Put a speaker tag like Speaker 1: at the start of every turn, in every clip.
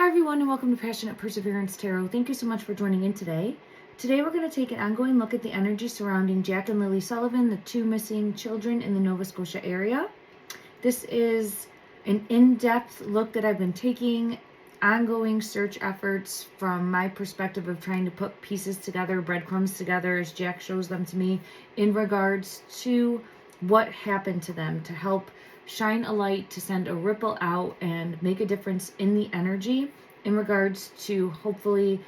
Speaker 1: Hi everyone and welcome to Passionate Perseverance Tarot. Thank you so much for joining in today. Today we're going to take an ongoing look at the energy surrounding Jack and Lilly Sullivan, the two missing children in the Nova Scotia area. This is an in-depth look that I've been taking, ongoing search efforts from my perspective of trying to put pieces together, breadcrumbs together as Jack shows them to me in regards to what happened to them, to help shine a light, to send a ripple out and make a difference in the energy in regards to hopefully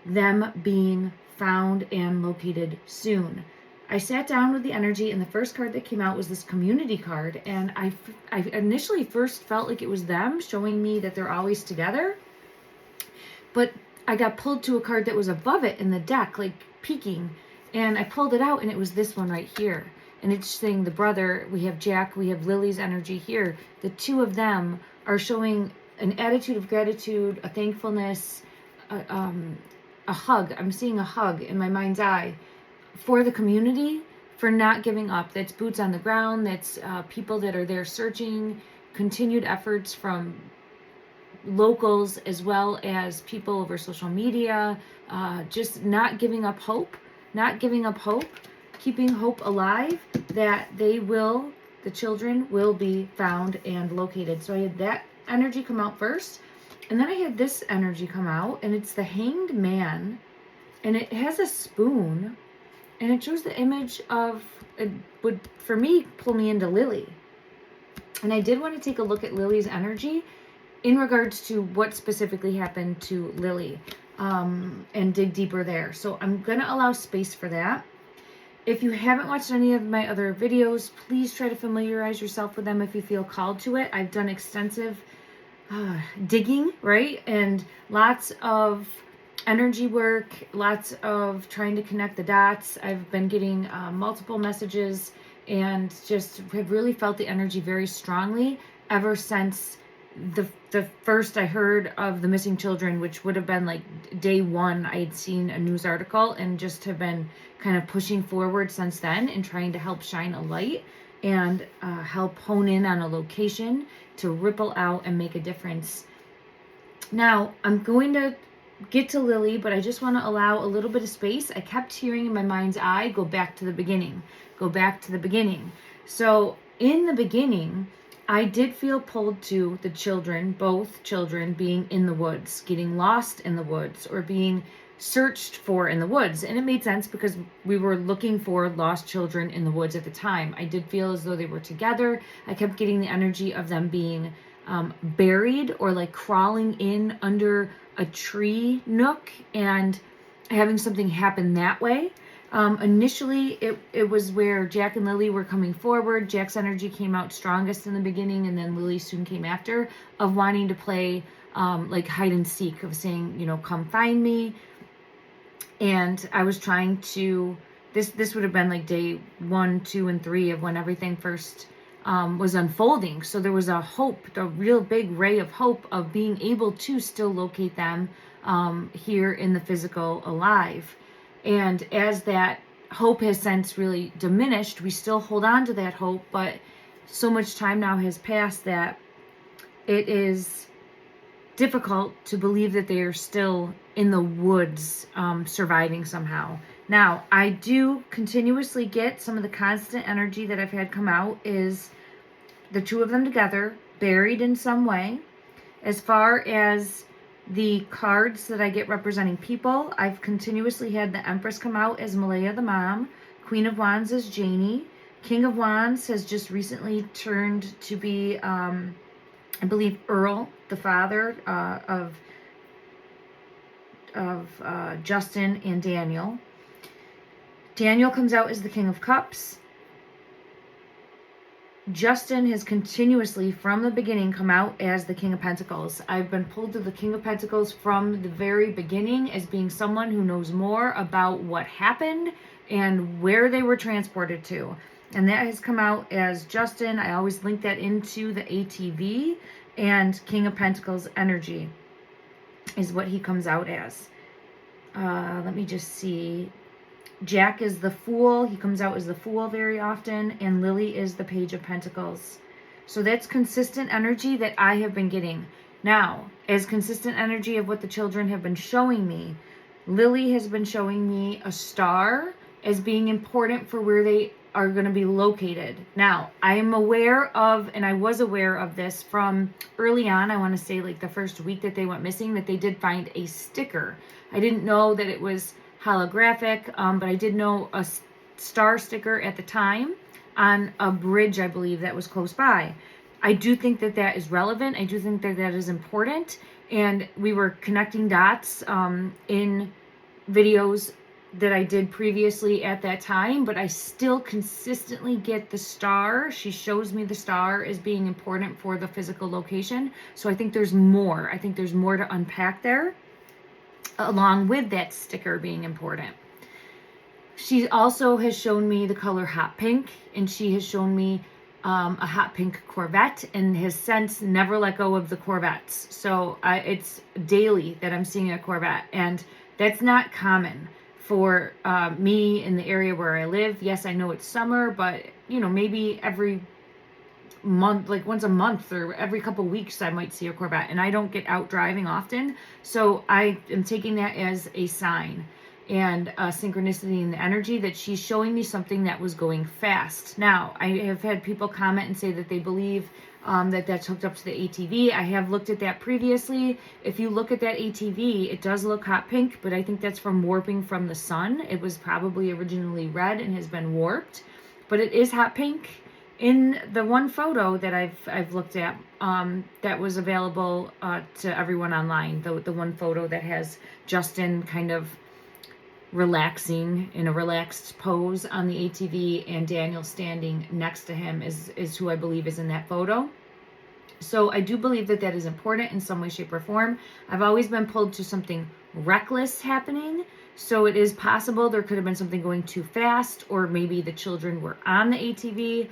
Speaker 1: them being found and located soon. I sat down with the energy and the first card that came out was this community card, and I initially first felt like it was them showing me that they're always together, but I got pulled to a card that was above it in the deck, like peeking, and I pulled it out and it was this one right here. And it's saying the brother, we have Jack, we have Lily's energy here. The two of them are showing an attitude of gratitude, a thankfulness, a hug. I'm seeing a hug in my mind's eye for the community, for not giving up. That's boots on the ground. That's people that are there searching, continued efforts from locals as well as people over social media, just not giving up hope, keeping hope alive that the children will be found and located. So I had that energy come out first, and then I had this energy come out, and it's the Hanged Man, and it has a spoon, and it shows the image of, it would, for me, pull me into Lilly. And I did want to take a look at Lily's energy in regards to what specifically happened to Lilly, and dig deeper there. So I'm going to allow space for that. If you haven't watched any of my other videos, please try to familiarize yourself with them if you feel called to it. I've done extensive digging, right? And lots of energy work, lots of trying to connect the dots. I've been getting multiple messages and just have really felt the energy very strongly ever since the first I heard of the missing children, which would have been like day one. I had seen a news article and just have been kind of pushing forward since then and trying to help shine a light and help hone in on a location to ripple out and make a difference. Now, I'm going to get to Lilly, but I just want to allow a little bit of space. I kept hearing in my mind's eye, go back to the beginning, go back to the beginning. So in the beginning, I did feel pulled to the children, both children being in the woods, getting lost in the woods, or being searched for in the woods. And it made sense because we were looking for lost children in the woods at the time. I did feel as though they were together. I kept getting the energy of them being buried or like crawling in under a tree nook and having something happen that way. Initially, it was where Jack and Lilly were coming forward. Jack's energy came out strongest in the beginning, and then Lilly soon came after, of wanting to play like hide and seek, of saying, you know, come find me. And I was trying to, this would have been like day 1, 2, and 3 of when everything first was unfolding. So there was a hope, a real big ray of hope of being able to still locate them here in the physical alive. And as that hope has since really diminished, we still hold on to that hope, but so much time now has passed that it is difficult to believe that they are still in the woods, surviving somehow. Now, I do continuously get some of the constant energy that I've had come out is the two of them together, buried in some way. As far as the cards that I get representing people, I've continuously had the Empress come out as Malaya the mom, Queen of Wands as Jennie, King of Wands has just recently turned to be, I believe, Earl, the father of Justin and Daniel. Daniel comes out as the King of Cups. Justin has continuously, from the beginning, come out as the King of Pentacles. I've been pulled to the King of Pentacles from the very beginning as being someone who knows more about what happened and where they were transported to. And that has come out as Justin. I always link that into the ATV, and King of Pentacles energy is what he comes out as. Let me just see. Jack is the Fool. He comes out as the Fool very often. And Lilly is the Page of Pentacles. So that's consistent energy that I have been getting. Now, as consistent energy of what the children have been showing me, Lilly has been showing me a star as being important for where they are going to be located. Now, I am aware of, and I was aware of this from early on, I want to say like the first week that they went missing, that they did find a sticker. I didn't know that it was holographic, but I did know a star sticker at the time on a bridge, I believe, that was close by. I do think that that is relevant. I do think that that is important. And we were connecting dots in videos that I did previously at that time, but I still consistently get the star. She shows me the star as being important for the physical location. So I think there's more. I think there's more to unpack there, along with that sticker being important. She also has shown me the color hot pink, and she has shown me a hot pink Corvette, and has since never let go of the Corvettes. So it's daily that I'm seeing a Corvette, and that's not common for me in the area where I live. Yes, I know it's summer, but maybe every month, like once a month or every couple weeks, I might see a Corvette, and I don't get out driving often. So I am taking that as a sign and synchronicity in the energy that she's showing me something that was going fast. Now, I have had people comment and say that they believe that that's hooked up to the ATV. I have looked at that previously. If you look at that ATV, it does look hot pink, but I think that's from warping from the sun. It was probably originally red and has been warped, but it is hot pink. In the one photo that I've looked at that was available to everyone online, the one photo that has Justin kind of relaxing in a relaxed pose on the ATV and Daniel standing next to him is who I believe is in that photo. So I do believe that that is important in some way, shape, or form. I've always been pulled to something reckless happening. So it is possible there could have been something going too fast, or maybe the children were on the ATV.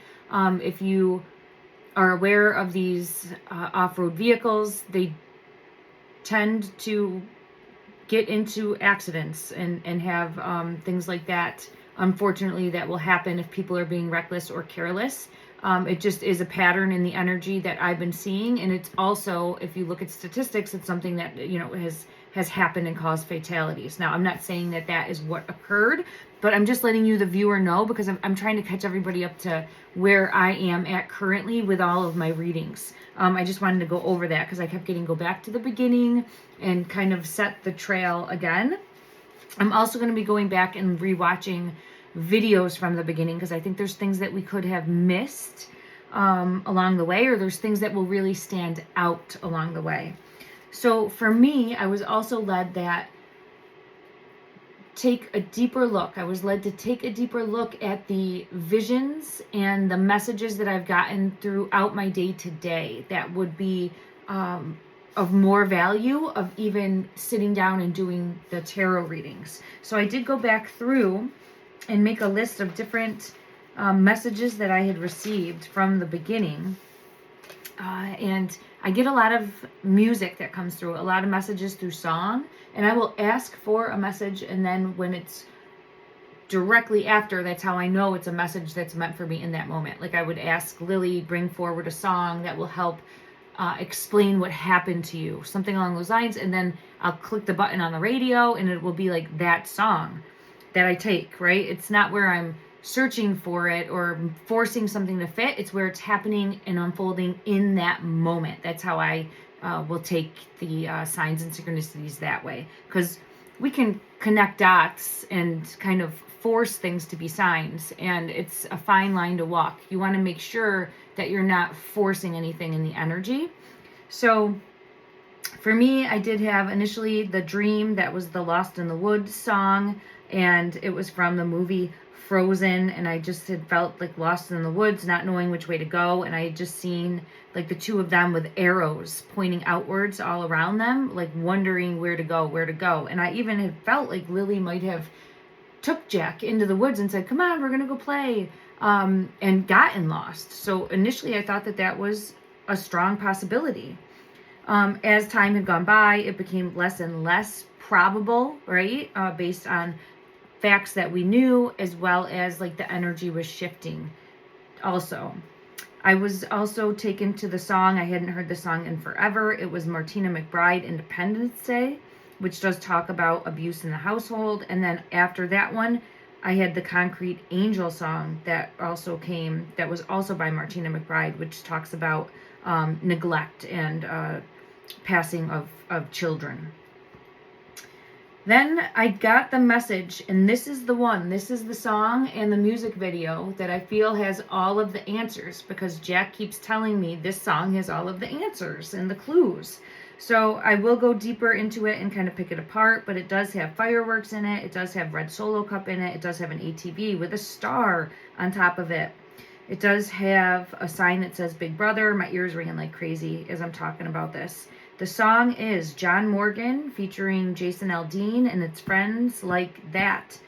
Speaker 1: If you are aware of these off-road vehicles, they tend to get into accidents and have things like that. Unfortunately, that will happen if people are being reckless or careless. It just is a pattern in the energy that I've been seeing. And it's also, if you look at statistics, it's something that, has happened and caused fatalities. Now, I'm not saying that that is what occurred, but I'm just letting you, the viewer, know, because I'm trying to catch everybody up to where I am at currently with all of my readings. I just wanted to go over that because I kept getting go back to the beginning and kind of set the trail again. I'm also going to be going back and rewatching videos from the beginning because I think there's things that we could have missed along the way, or there's things that will really stand out along the way. So for me, I was also led that take a deeper look. I was led to take a deeper look at the visions and the messages that I've gotten throughout my day to day that would be of more value of even sitting down and doing the tarot readings. So I did go back through and make a list of different messages that I had received from the beginning. And I get a lot of music that comes through, a lot of messages through song, and I will ask for a message, and then when it's directly after, that's how I know it's a message that's meant for me in that moment. Like I would ask Lilly, bring forward a song that will help explain what happened to you, something along those lines, and then I'll click the button on the radio, and it will be like that song that I take, right? It's not where I'm searching for it or forcing something to fit. It's where it's happening and unfolding in that moment. That's how I will take the signs and synchronicities that way, because we can connect dots and kind of force things to be signs, and it's a fine line to walk. You want to make sure that you're not forcing anything in the energy. So for me, I did have initially the dream that was the Lost in the Woods song, and it was from the movie Frozen, and I just had felt like lost in the woods, not knowing which way to go, and I had just seen like the two of them with arrows pointing outwards all around them, like wondering where to go. And I even had felt like Lilly might have took Jack into the woods and said, come on, we're gonna go play, and gotten lost. So initially I thought that that was a strong possibility. As time had gone by, it became less and less probable, right? Based on facts that we knew, as well as like the energy was shifting also. I was also taken to the song. I hadn't heard the song in forever. It was Martina McBride, Independence Day, which does talk about abuse in the household. And then after that one, I had the Concrete Angel song that also came, that was also by Martina McBride, which talks about neglect and passing of children. Then I got the message, and this is the one, this is the song and the music video that I feel has all of the answers, because Jack keeps telling me this song has all of the answers and the clues. So I will go deeper into it and kind of pick it apart, but it does have fireworks in it. It does have red Solo cup in it. It does have an ATV with a star on top of it. It does have a sign that says Big Brother. My ears ringing like crazy as I'm talking about this. The song is John Morgan featuring Jason Aldean and its Friends Like That.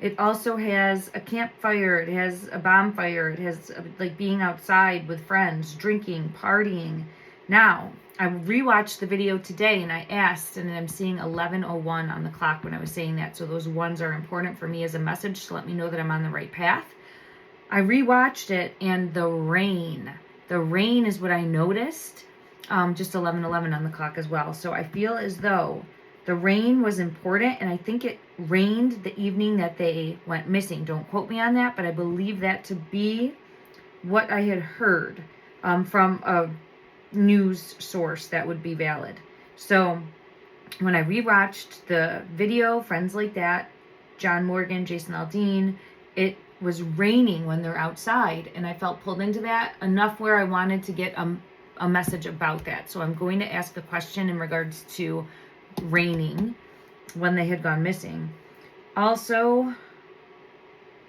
Speaker 1: It also has a campfire. It has a bonfire. It has like being outside with friends, drinking, partying. Now, I rewatched the video today and I asked, and I'm seeing 11:01 on the clock when I was saying that. So those ones are important for me as a message to let me know that I'm on the right path. I rewatched it, and the rain is what I noticed. Just 11:11 on the clock as well. So I feel as though the rain was important, and I think it rained the evening that they went missing. Don't quote me on that, but I believe that to be what I had heard from a news source that would be valid. So when I rewatched the video, Friends Like That, John Morgan, Jason Aldean, it was raining when they're outside, and I felt pulled into that enough where I wanted to get a message about that. So I'm going to ask a question in regards to raining when they had gone missing. Also,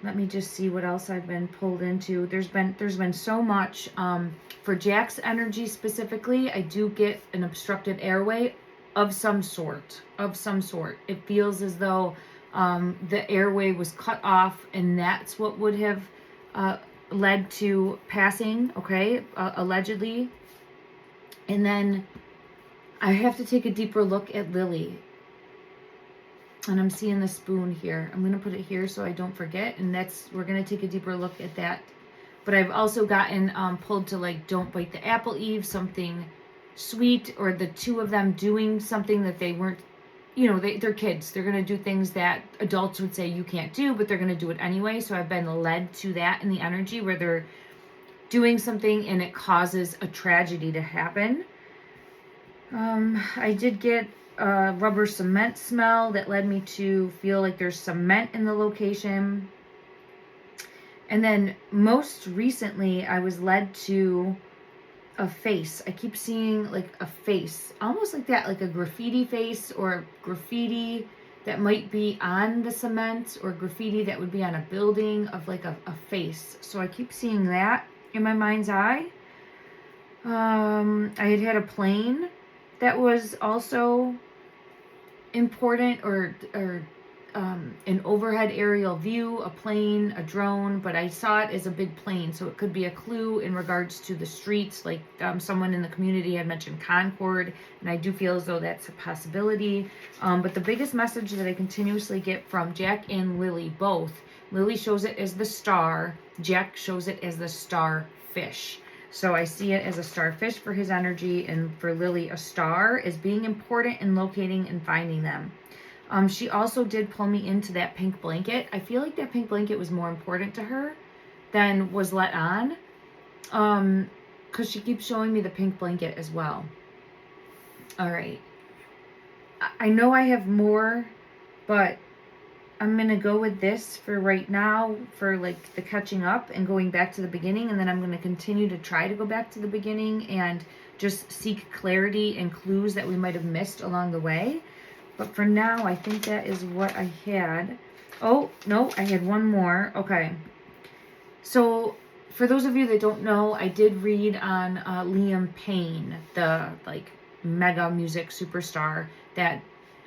Speaker 1: let me just see what else I've been pulled into. There's been so much. For Jack's energy specifically, I do get an obstructed airway of some sort. It feels as though the airway was cut off, and that's what would have led to passing, okay, allegedly. And then I have to take a deeper look at Lilly. And I'm seeing the spoon here. I'm going to put it here so I don't forget. And we're going to take a deeper look at that. But I've also gotten pulled to like, don't bite the apple, Eve, something sweet, or the two of them doing something that they weren't, they're kids. They're going to do things that adults would say you can't do, but they're going to do it anyway. So I've been led to that in the energy where they're doing something and it causes a tragedy to happen. I did get a rubber cement smell that led me to feel like there's cement in the location. And then most recently, I was led to a face. I keep seeing like a face, almost like that, like a graffiti face, or graffiti that might be on the cement, or graffiti that would be on a building of like a face. So I keep seeing that in my mind's eye. I had a plane that was also important, or an overhead aerial view, a plane, a drone, but I saw it as a big plane, so it could be a clue in regards to the streets. Like someone in the community had mentioned Concord, and I do feel as though that's a possibility. But the biggest message that I continuously get from Jack and Lilly, both, Lilly shows it as the star, Jack shows it as the starfish. So I see it as a starfish for his energy, and for Lilly, a star is being important in locating and finding them. She also did pull me into that pink blanket. I feel like that pink blanket was more important to her than was let on, because she keeps showing me the pink blanket as well. All right. I know I have more, but I'm going to go with this for right now, for like the catching up and going back to the beginning. And then I'm going to continue to try to go back to the beginning and just seek clarity and clues that we might have missed along the way. But for now, I think that is what I had. Oh, no, I had one more. Okay. So for those of you that don't know, I did read on Liam Payne, the like mega music superstar that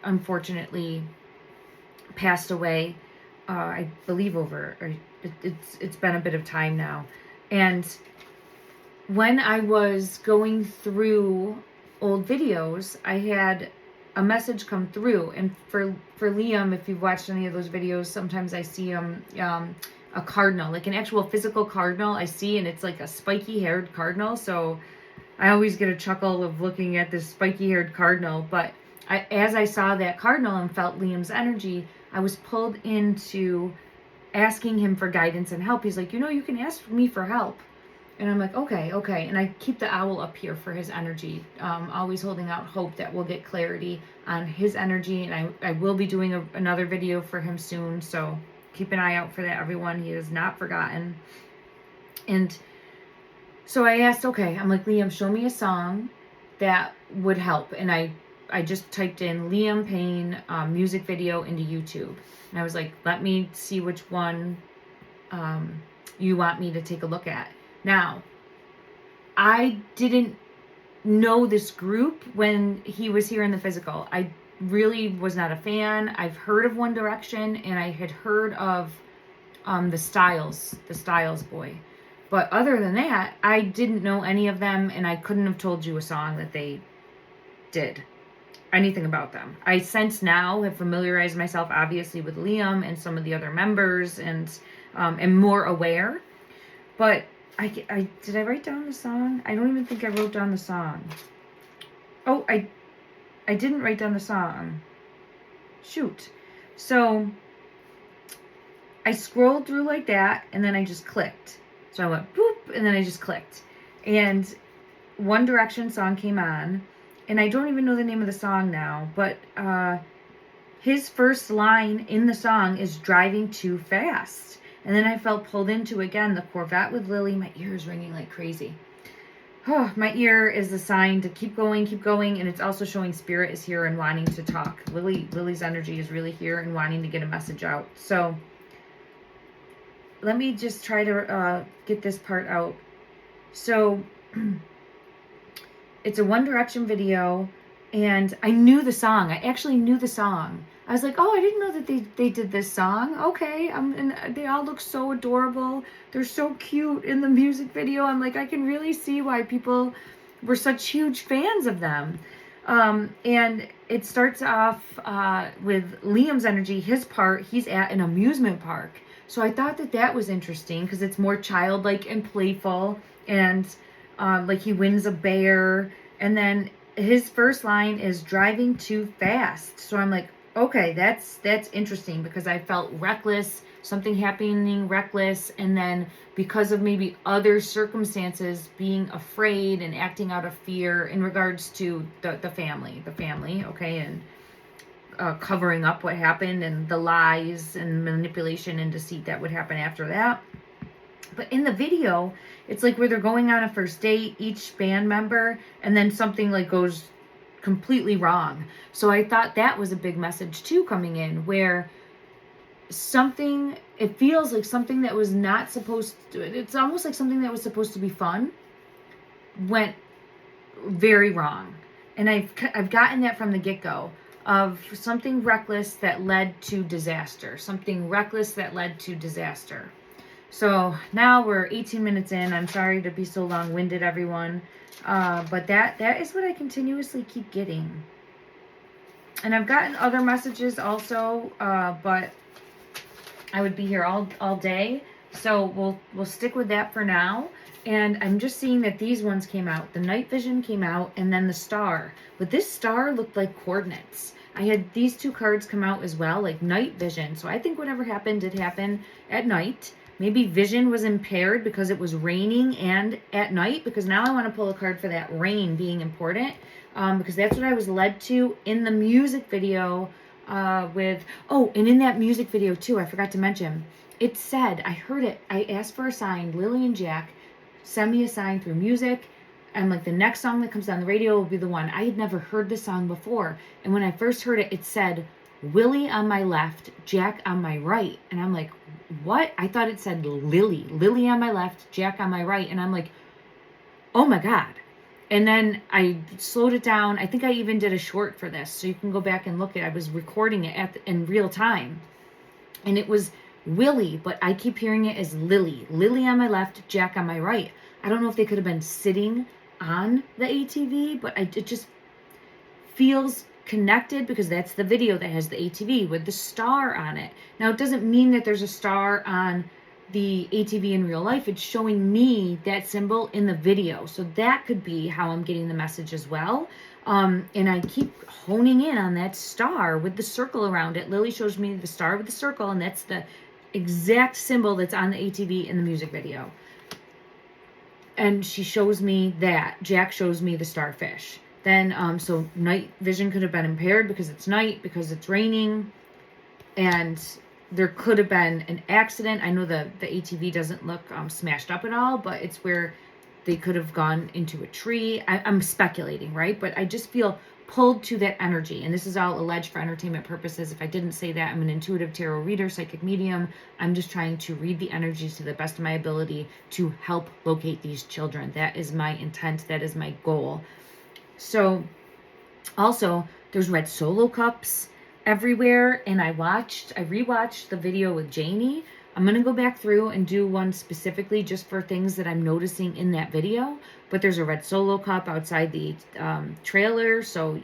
Speaker 1: unfortunately passed away, I believe it's been a bit of time now. And when I was going through old videos, I had a message come through. And for Liam, if you've watched any of those videos, sometimes I see him a cardinal, like an actual physical cardinal I see, and it's like a spiky haired cardinal. So I always get a chuckle of looking at this spiky haired cardinal. But as I saw that cardinal and felt Liam's energy, I was pulled into asking him for guidance and help. He's like, you can ask me for help. And I'm like, okay. And I keep the owl up here for his energy, always holding out hope that we'll get clarity on his energy. And I will be doing another video for him soon. So keep an eye out for that, everyone. He is not forgotten. And so I asked, I'm like, Liam, show me a song that would help. And I just typed in Liam Payne music video into YouTube. And I was like, let me see which one you want me to take a look at. Now, I didn't know this group when he was here in the physical. I really was not a fan. I've heard of One Direction, and I had heard of the Styles Boy. But other than that, I didn't know any of them, and I couldn't have told you a song that they did. Anything about them. I since now have familiarized myself, obviously, with Liam and some of the other members, and am more aware. But did I write down the song? I don't even think I wrote down the song. Oh, I didn't write down the song. Shoot. So I scrolled through like that, and then I just clicked. So I went boop, and then I just clicked. And One Direction song came on, and I don't even know the name of the song now, but his first line in the song is driving too fast. And then I felt pulled into, again, the Corvette with Lilly. My ear is ringing like crazy. Oh, my ear is a sign to keep going, and it's also showing spirit is here and wanting to talk. Lily's energy is really here and wanting to get a message out. So let me just try to get this part out. So it's a One Direction video, and I knew the song. I actually knew the song. I was like, oh, I didn't know that they did this song. Okay, and they all look so adorable. They're so cute in the music video. I'm like, I can really see why people were such huge fans of them. And it starts off with Liam's energy. His part, he's at an amusement park. So I thought that was interesting because it's more childlike and playful, and like he wins a bear. And then his first line is driving too fast. So I'm like, okay, that's interesting because I felt reckless, something happening reckless, and then because of maybe other circumstances, being afraid and acting out of fear in regards to the family, okay, and covering up what happened and the lies and manipulation and deceit that would happen after that. But in the video, it's like where they're going on a first date, each band member, and then something like goes completely wrong. So I thought that was a big message too coming in, where it feels like something that was not supposed to, it's almost like something that was supposed to be fun went very wrong. And I've gotten that from the get-go, of something reckless that led to disaster. So now we're 18 minutes in. I'm sorry to be so long-winded, everyone. But that is what I continuously keep getting. And I've gotten other messages also, but I would be here all day. So we'll stick with that for now. And I'm just seeing that these ones came out. The night vision came out, and then the star. But this star looked like coordinates. I had these two cards come out as well, like night vision. So I think whatever happened did happen at night. Maybe vision was impaired because it was raining and at night, because now I want to pull a card for that rain being important, because that's what I was led to in the music video and in that music video too, I forgot to mention, it said, I heard it, I asked for a sign, Lily and Jack, send me a sign through music, and like the next song that comes on the radio will be the one. I had never heard this song before, and when I first heard it, it said, Willie on my left, Jack on my right. And I'm like, what? I thought it said Lily on my left, Jack on my right. And I'm like, oh my God. And then I slowed it down. I think I even did a short for this, so you can go back and look at it. I was recording it in real time, and it was Willie, but I keep hearing it as Lily on my left, Jack on my right. I don't know if they could have been sitting on the ATV, but it just feels connected because that's the video that has the ATV with the star on it. Now, it doesn't mean that there's a star on the ATV in real life, it's showing me that symbol in the video. So that could be how I'm getting the message as well. And I keep honing in on that star with the circle around it. Lily shows me the star with the circle, and that's the exact symbol that's on the ATV in the music video. And she shows me that. Jack shows me the starfish. Then, so night vision could have been impaired because it's night, because it's raining, and there could have been an accident. I know the ATV doesn't look smashed up at all, but it's where they could have gone into a tree. I'm speculating, right? But I just feel pulled to that energy. And this is all alleged for entertainment purposes. If I didn't say that, I'm an intuitive tarot reader, psychic medium. I'm just trying to read the energies to the best of my ability to help locate these children. That is my intent. That is my goal. So also, there's red solo cups everywhere, and I rewatched the video with Jennie. I'm going to go back through and do one specifically just for things that I'm noticing in that video, but there's a red solo cup outside the trailer, so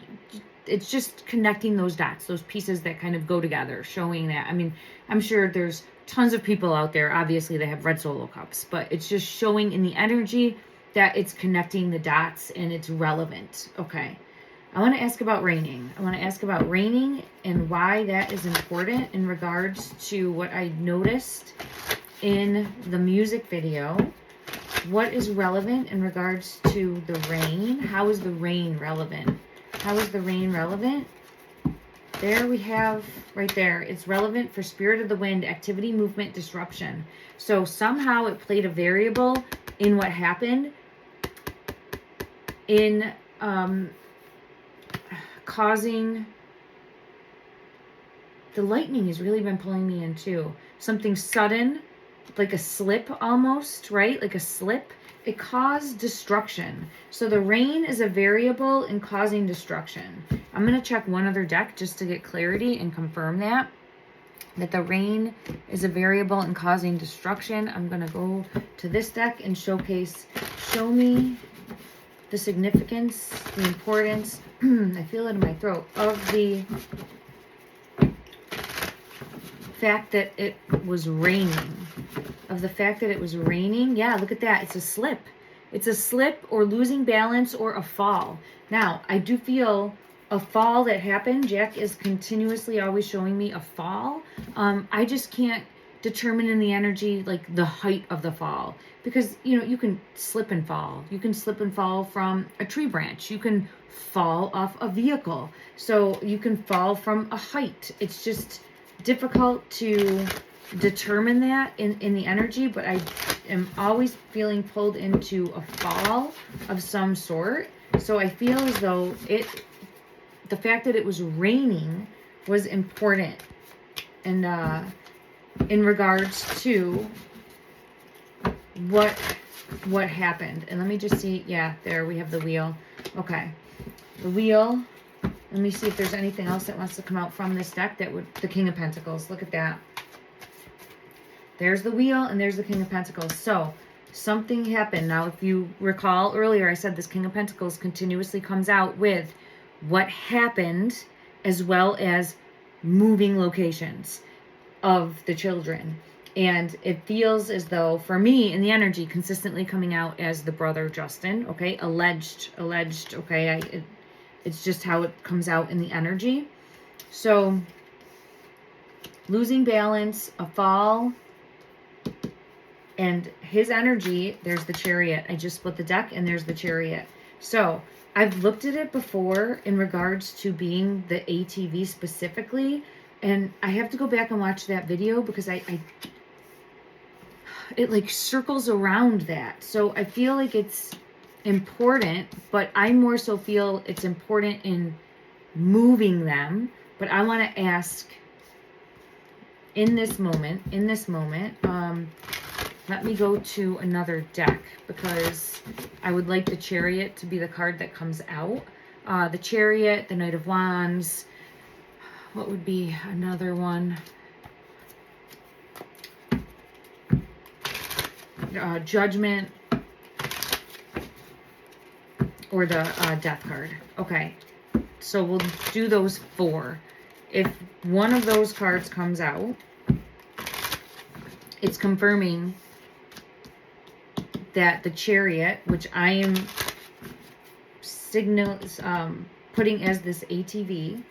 Speaker 1: it's just connecting those dots, those pieces that kind of go together, showing that. I mean, I'm sure there's tons of people out there, obviously, that have red solo cups, but it's just showing in the energy that it's connecting the dots and it's relevant. Okay. I want to ask about raining. I want to ask about raining and why that is important in regards to what I noticed in the music video. What is relevant in regards to the rain? How is the rain relevant? How is the rain relevant? There we have, right there, it's relevant for spirit of the wind, activity, movement, disruption. So somehow it played a variable in what happened in causing, the lightning has really been pulling me in too. Something sudden, like a slip almost, right? Like a slip. It caused destruction. So the rain is a variable in causing destruction. I'm going to check one other deck just to get clarity and confirm that the rain is a variable in causing destruction. I'm going to go to this deck and show me the significance, the importance, I feel it in my throat, of the fact that it was raining. Of the fact that it was raining. Yeah, look at that. It's a slip. It's a slip or losing balance or a fall. Now, I do feel a fall that happened. Jack is continuously always showing me a fall. I just can't determine in the energy like the height of the fall, because you can slip and fall. You can slip and fall from a tree branch. You can fall off a vehicle. So you can fall from a height. It's just difficult to determine that in the energy, but I am always feeling pulled into a fall of some sort. So I feel as though the fact that it was raining was important, and in regards to what happened. And let me just see. Yeah, there we have the wheel. Okay, the wheel. Let me see if there's anything else that wants to come out from this deck. The King of Pentacles. Look at that. There's the wheel and there's the King of Pentacles. So something happened. Now, if you recall earlier, I said this King of Pentacles continuously comes out with what happened as well as moving locations of the children. And it feels as though, for me, in the energy, consistently coming out as the brother Justin, okay? Alleged, okay? It's just how it comes out in the energy. So, losing balance, a fall, and his energy, there's the Chariot. I just split the deck, and there's the Chariot. So, I've looked at it before in regards to being the ATV specifically, and I have to go back and watch that video because it like circles around that. So I feel like it's important, but I more so feel it's important in moving them. But I want to ask in this moment, let me go to another deck because I would like the Chariot to be the card that comes out. The Chariot, the Knight of Wands. What would be another one? Judgment, or the Death card. Okay, so we'll do those four. If one of those cards comes out, It's confirming that the Chariot, which I am putting as this ATV,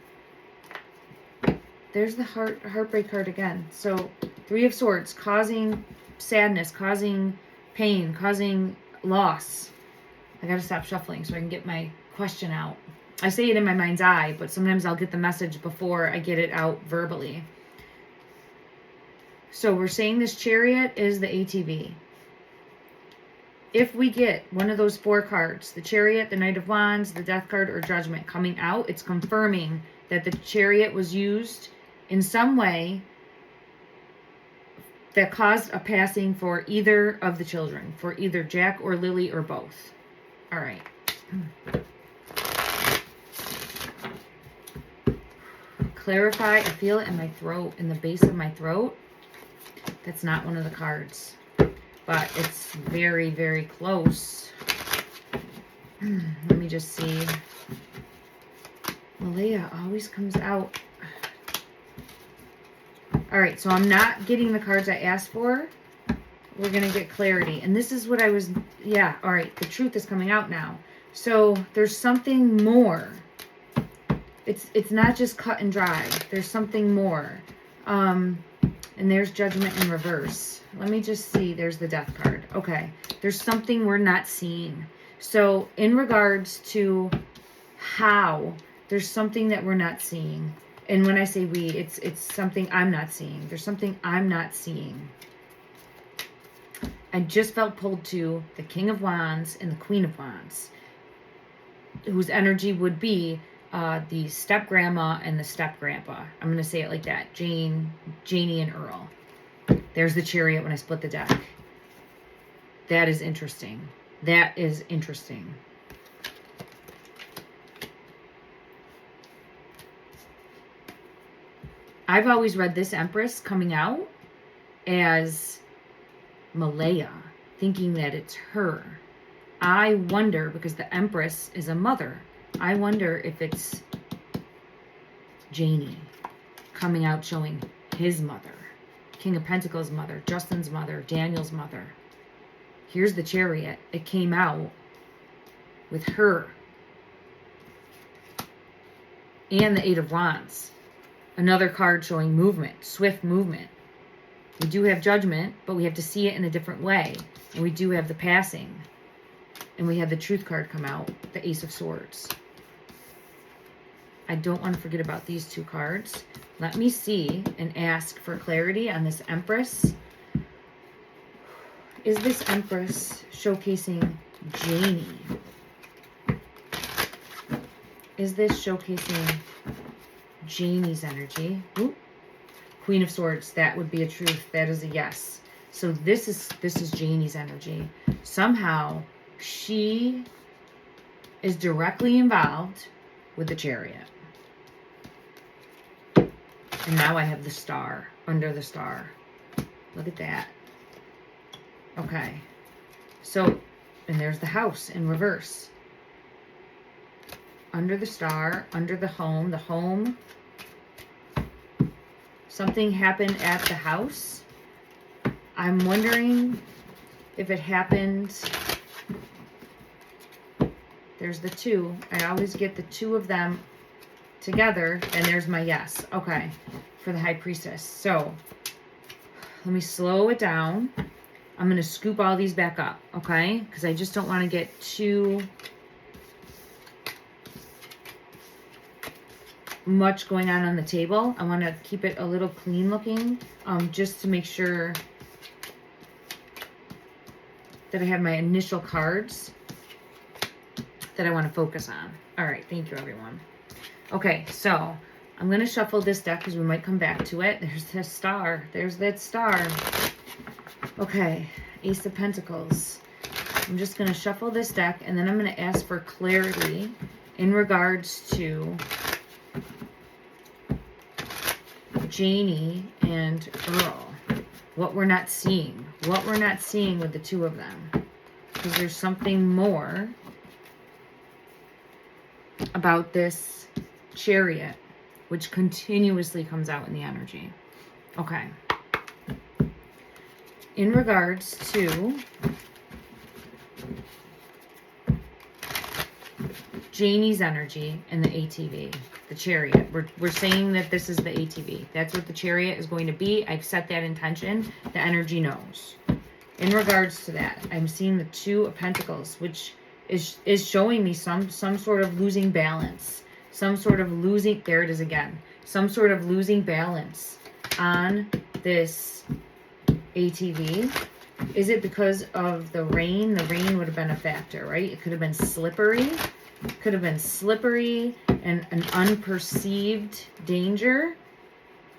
Speaker 1: there's the heartbreak card again. So 3 of Swords, causing sadness, causing pain, causing loss. I gotta stop shuffling so I can get my question out. I say it in my mind's eye, but sometimes I'll get the message before I get it out verbally. So we're saying this Chariot is the ATV. If we get one of those 4 cards, the Chariot, the Knight of Wands, the Death card, or Judgment coming out, it's confirming that the Chariot was used in some way that caused a passing for either of the children, for either Jack or Lily or both. All right. Clarify. I feel it in my throat, in the base of my throat. That's not one of the cards, but it's very, very close. Let me just see. Malaya always comes out. All right, so I'm not getting the cards I asked for. We're going to get clarity. And this is what I was, yeah, all right, the truth is coming out now. So there's something more. It's not just cut and dry. There's something more. And there's Judgment in reverse. Let me just see. There's the Death card. Okay. There's something we're not seeing. So in regards to how, there's something that we're not seeing. And when I say we, it's something I'm not seeing. There's something I'm not seeing. I just felt pulled to the King of Wands and the Queen of Wands, whose energy would be the step-grandma and the step-grandpa. I'm going to say it like that. Janie and Earl. There's the Chariot when I split the deck. That is interesting. That is interesting. I've always read this Empress coming out as Malaya, thinking that it's her. I wonder, because the Empress is a mother, I wonder if it's Janie coming out showing his mother. King of Pentacles' mother, Justin's mother, Daniel's mother. Here's the Chariot. It came out with her. And the 8 of Wands. Another card showing movement, swift movement. We do have Judgment, but we have to see it in a different way. And we do have the passing. And we have the Truth card come out, the Ace of Swords. I don't want to forget about these 2 cards. Let me see and ask for clarity on this Empress. Is this Empress showcasing Janie? Is this showcasing Janie's energy? Ooh. Queen of Swords, that would be a truth. That is a yes. So this is Janie's energy. Somehow she is directly involved with the Chariot. And now I have the Star, under the Star. Look at that. Okay. So, and there's the House in reverse. Under the Star, under the home. The home. Something happened at the house. I'm wondering if it happened. There's the 2. I always get the 2 of them together, and there's my yes. Okay, for the High Priestess. So let me slow it down. I'm going to scoop all these back up, okay? Because I just don't want to get too much going on the table. I want to keep it a little clean looking, just to make sure that I have my initial cards that I want to focus on. All right, thank you, everyone. Okay, so I'm going to shuffle this deck because we might come back to it. There's the Star. There's that Star. Okay, Ace of Pentacles. I'm just going to shuffle this deck, and then I'm going to ask for clarity in regards to Janie and Earl. What we're not seeing. What we're not seeing with the 2 of them. Because there's something more about this Chariot, which continuously comes out in the energy. Okay. in regards to Jennie's energy and the ATV, the chariot. We're saying that this is the ATV. That's what the chariot is going to be. I've set that intention. The energy knows. In regards to that, I'm seeing the Two of Pentacles, which is showing me some sort of losing balance. Some sort of losing, there it is again. Some sort of losing balance on this ATV. Is it because of the rain? The rain would have been a factor, right? It could have been slippery. Could have been slippery and an unperceived danger.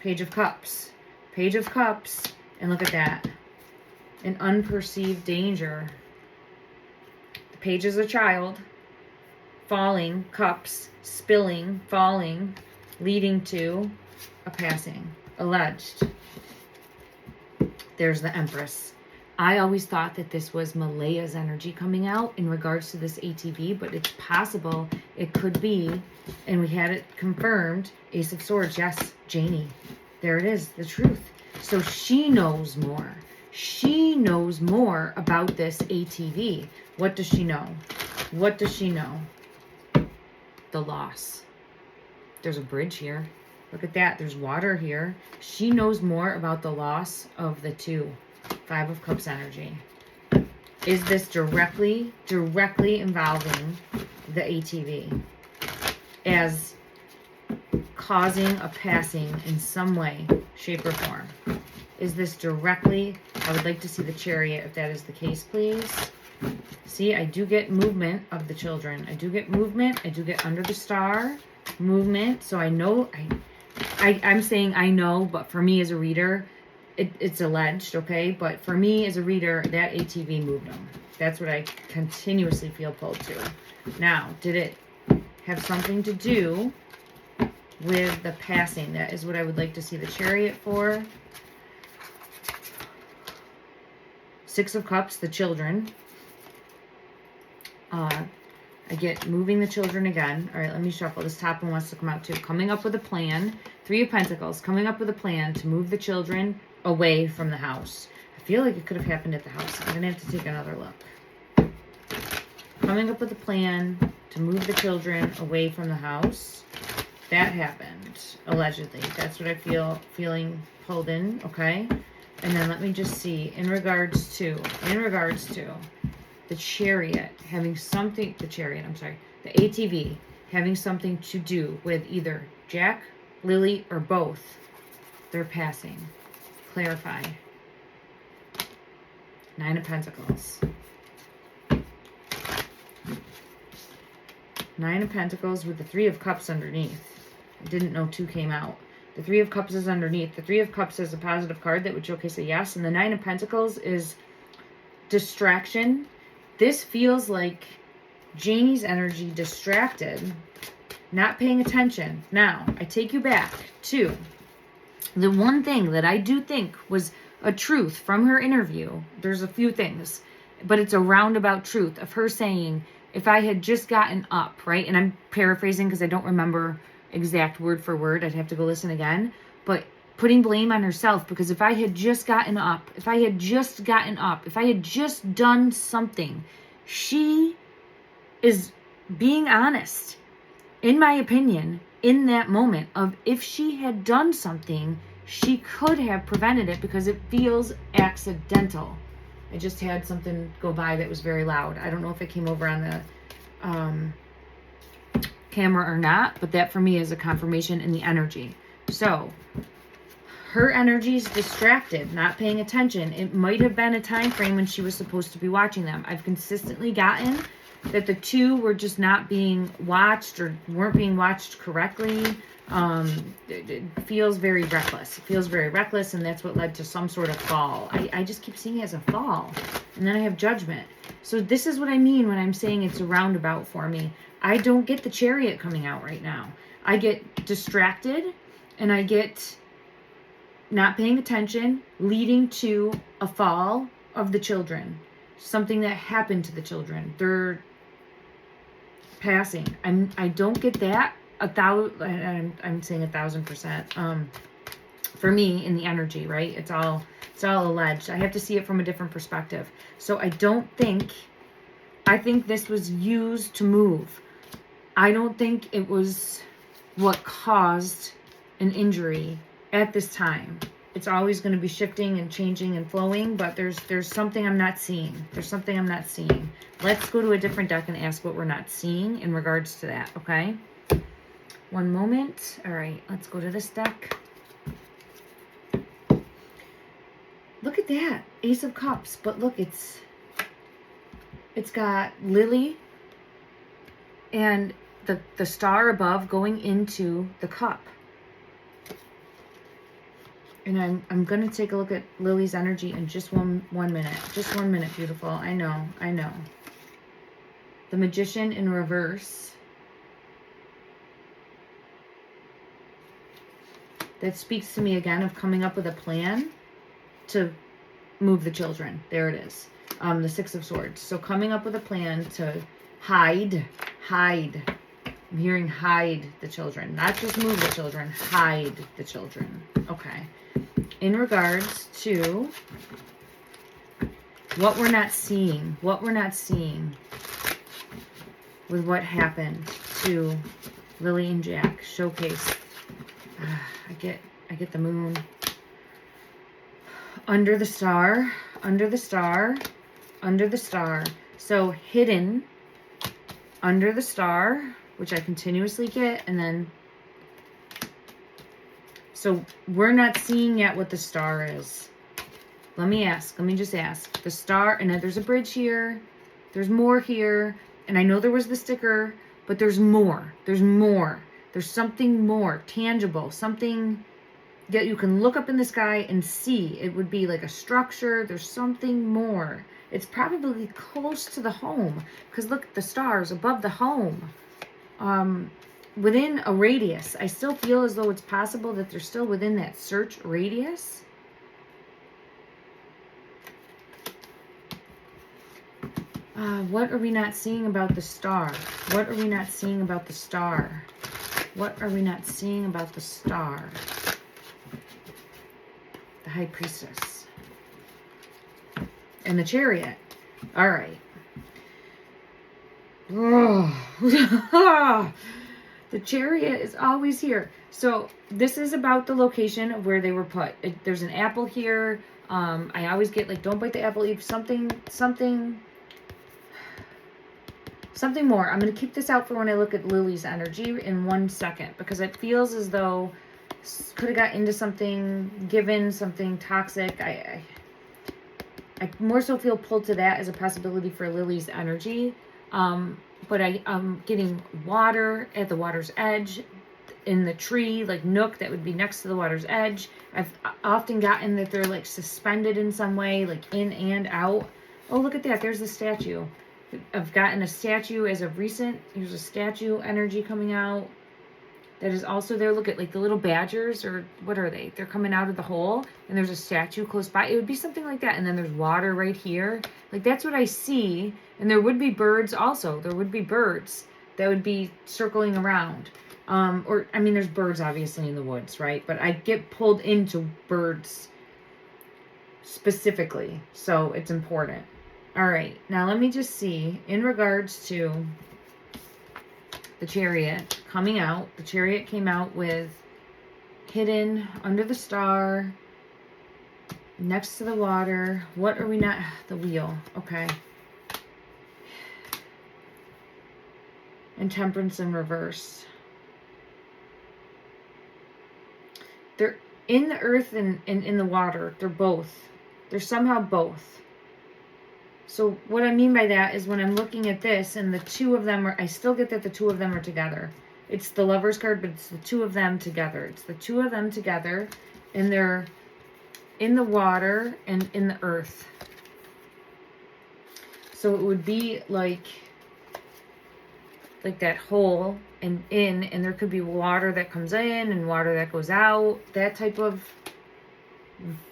Speaker 1: Page of Cups. Page of Cups. And look at that. An unperceived danger. The page is a child. Falling. Cups. Spilling. Falling. Leading to a passing. Alleged. There's the Empress. I always thought that this was Malaya's energy coming out in regards to this ATV, but it's possible it could be, and we had it confirmed, Ace of Swords. Yes, Jennie. There it is, the truth. So she knows more. She knows more about this ATV. What does she know? What does she know? The loss. There's a bridge here. Look at that. There's water here. She knows more about the loss of the two. Five of Cups energy. Is this directly involving the ATV as causing a passing in some way, shape, or form? Is this directly? I would like to see the Chariot if that is the case, please. See, I do get movement of the children. I do get movement. I do get under the star movement. So I know, I'm saying I know, but for me as a reader, it's alleged, okay? But for me as a reader, that ATV moved them. That's what I continuously feel pulled to. Now, did it have something to do with the passing? That is what I would like to see the Chariot for. Six of Cups, the children. I get moving the children again. All right, let me shuffle. This top one wants to come out too. Coming up with a plan. Three of Pentacles. Coming up with a plan to move the children away from the house. I feel like it could have happened at the house. I'm going to have to take another look. Coming up with a plan to move the children away from the house. That happened, allegedly. That's what I feeling pulled in, okay? And then let me just see, in regards to the Chariot having something, the ATV having something to do with either Jack, Lilly, or both. They're passing. Clarify. Nine of Pentacles. Nine of Pentacles with the Three of Cups underneath. I didn't know two came out. The Three of Cups is underneath. The Three of Cups is a positive card that would showcase a yes. And the Nine of Pentacles is distraction. This feels like Jennie's energy distracted, not paying attention. Now, I take you back to the one thing that I do think was a truth from her interview. There's a few things, but it's a roundabout truth of her saying, if I had just gotten up, right? And I'm paraphrasing because I don't remember exact word for word. I'd have to go listen again. But putting blame on herself, because if I had just gotten up, if I had just done something, she is being honest, in my opinion, in that moment of if she had done something, she could have prevented it because it feels accidental. I just had something go by that was very loud. I don't know if it came over on the camera or not, but that for me is a confirmation in the energy. So her energy is distracted, not paying attention. It might have been a time frame when she was supposed to be watching them. I've consistently gotten that the two were just not being watched or weren't being watched correctly. It feels very reckless. It feels very reckless, and that's what led to some sort of fall. I just keep seeing it as a fall. And then I have Judgment. So this is what I mean when I'm saying it's a roundabout for me. I don't get the Chariot coming out right now. I get distracted, and I get not paying attention, leading to a fall of the children. Something that happened to the children. They're passing. I don't get that. I'm saying 1,000%. for me in the energy, right? It's all alleged. I have to see it from a different perspective. So I think this was used to move. I don't think it was what caused an injury at this time. It's always going to be shifting and changing and flowing, but there's something I'm not seeing. There's something I'm not seeing. Let's go to a different deck and ask what we're not seeing in regards to that, okay? One moment. All right, let's go to this deck. Look at that. Ace of Cups. But look, it's got Lilly and the star above going into the cup. And I'm going to take a look at Lily's energy in just one minute. Just 1 minute, beautiful. I know. The Magician in reverse. That speaks to me again of coming up with a plan to move the children. There it is. The Six of Swords. So coming up with a plan to hide. I'm hearing hide the children. Not just move the children, hide the children. Okay. In regards to what we're not seeing with what happened to Lily and Jack. Showcase. I get the moon. Under the star. So hidden under the star, which I continuously get, and then so we're not seeing yet what the star is. Let me just ask. The star, and there's a bridge here. There's more here. And I know there was the sticker, but there's more. There's something more tangible. Something that you can look up in the sky and see. It would be like a structure. There's something more. It's probably close to the home. Because look at the stars above the home. Within a radius. I still feel as though it's possible that they're still within that search radius. What are we not seeing about the star? The High Priestess. And the Chariot. All right. The Chariot is always here. So this is about the location of where they were put. There's an apple here. I always get like, don't bite the apple, eat something more. I'm going to keep this out for when I look at Lily's energy in 1 second, because it feels as though could have got into something, given something toxic. I more so feel pulled to that as a possibility for Lily's energy. But I'm getting water at the water's edge, in the tree, like nook that would be next to the water's edge. I've often gotten that they're like suspended in some way, like in and out. Oh, look at that. There's the statue. I've gotten a statue as of recent. Here's a statue energy coming out. That is also there. Look at like the little badgers, or what are they? They're coming out of the hole, and there's a statue close by. It would be something like that. And then there's water right here. Like that's what I see. And there would be birds also. There would be birds that would be circling around. There's birds obviously in the woods, right? But I get pulled into birds specifically. So it's important. All right, now let me just see, in regards to the Chariot coming out. The Chariot came out with hidden under the star, next to the water. What are we not? The Wheel. Okay. And Temperance in reverse. They're in the earth and in the water. They're somehow both. So what I mean by that is when I'm looking at this and the two of them I still get that the two of them are together. It's the Lover's card, but it's the two of them together. And they're in the water and in the earth. So it would be like that hole and there could be water that comes in and water that goes out. That type of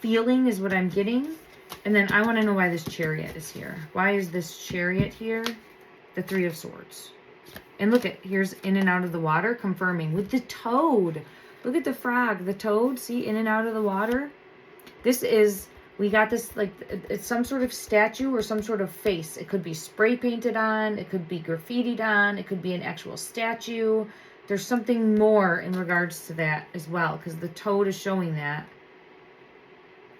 Speaker 1: feeling is what I'm getting. And then I want to know why this Chariot is here. Why is this Chariot here? The Three of Swords. And look at, here's in and out of the water, confirming with the toad. Look at the frog, the toad, see, in and out of the water. This is, we got this, like, it's some sort of statue or some sort of face. It could be spray painted on, it could be graffitied on, it could be an actual statue. There's something more in regards to that as well, because the toad is showing that.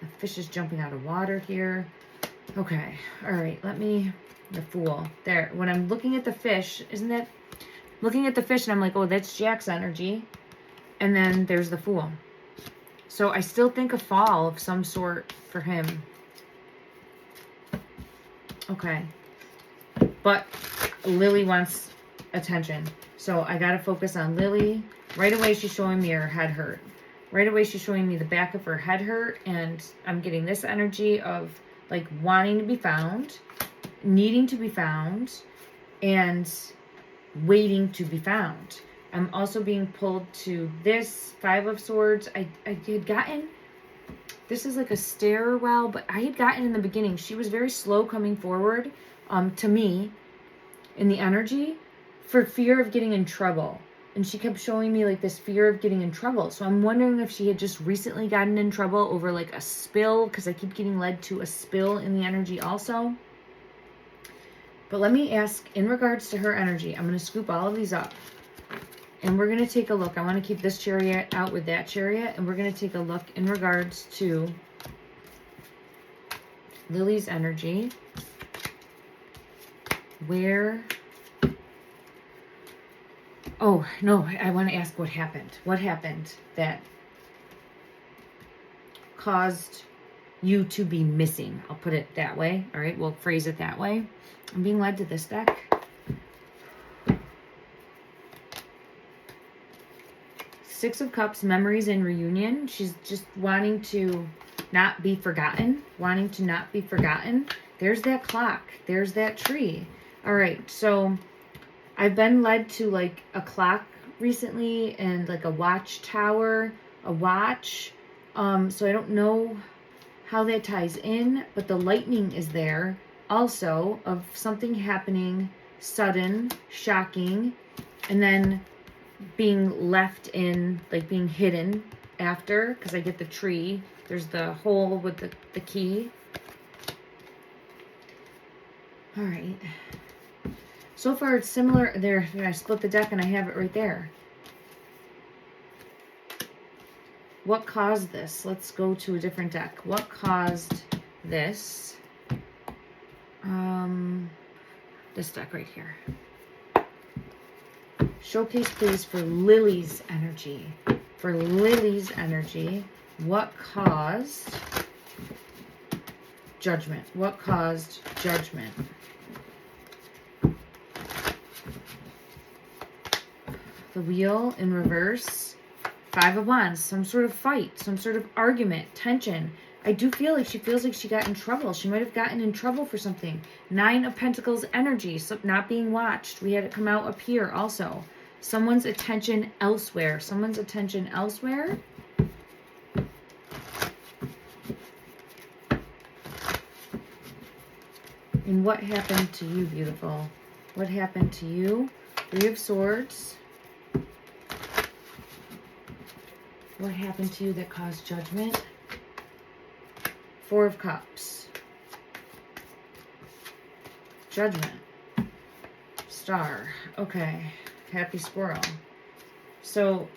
Speaker 1: The fish is jumping out of water here. Okay, all right, the Fool. There, when I'm looking at the fish, isn't that, looking at the fish and I'm like, oh, that's Jack's energy. And then there's the Fool. So I still think a fall of some sort for him. Okay. But Lily wants attention. So I got to focus on Lily. Right away, she's showing me her head hurt. Right away, she's showing me the back of her head hurt. And I'm getting this energy of like wanting to be found, needing to be found, and waiting to be found. I'm also being pulled to this Five of Swords. I had gotten, this is like a stairwell, but I had gotten in the beginning, she was very slow coming forward to me in the energy for fear of getting in trouble. And she kept showing me like this fear of getting in trouble. So I'm wondering if she had just recently gotten in trouble over like a spill, because I keep getting led to a spill in the energy also. But let me ask, in regards to her energy, I'm going to scoop all of these up. And we're going to take a look. I want to keep this chariot out with that chariot. And we're going to take a look in regards to Lily's energy. Where... Oh, no, I want to ask what happened. What happened that caused you to be missing? I'll put it that way. All right, we'll phrase it that way. I'm being led to this deck. Six of Cups, memories and reunion. She's just wanting to not be forgotten. Wanting to not be forgotten. There's that clock. There's that tree. All right, so I've been led to like a clock recently and like a watchtower, a watch. So I don't know how that ties in, but the lightning is there also of something happening, sudden, shocking, and then being left in, like being hidden after, because I get the tree. There's the hole with the key. All right. So far, it's similar. There, I split the deck and I have it right there. What caused this? Let's go to a different deck. What caused this? This deck right here. Showcase, please, for Lily's energy. For Lily's energy, what caused Judgment? What caused Judgment? The Wheel in reverse. Five of Wands. Some sort of fight. Some sort of argument. Tension. I do feel like she feels like she got in trouble. She might have gotten in trouble for something. Nine of Pentacles energy. So not being watched. We had it come out up here also. Someone's attention elsewhere. Someone's attention elsewhere. And what happened to you, beautiful? What happened to you? Three of Swords. What happened to you that caused Judgment? Four of Cups. Judgment. Star. Okay. Happy Squirrel. So,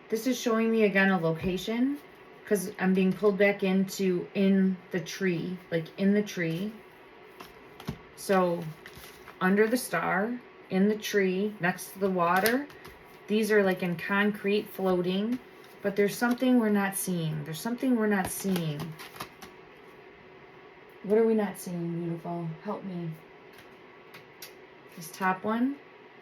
Speaker 1: this is showing me again a location, because I'm being pulled back into in the tree, like in the tree. So, under the star, in the tree, next to the water. These are like in concrete, floating, but there's something we're not seeing. There's something we're not seeing. What are we not seeing, beautiful? Help me. This top one,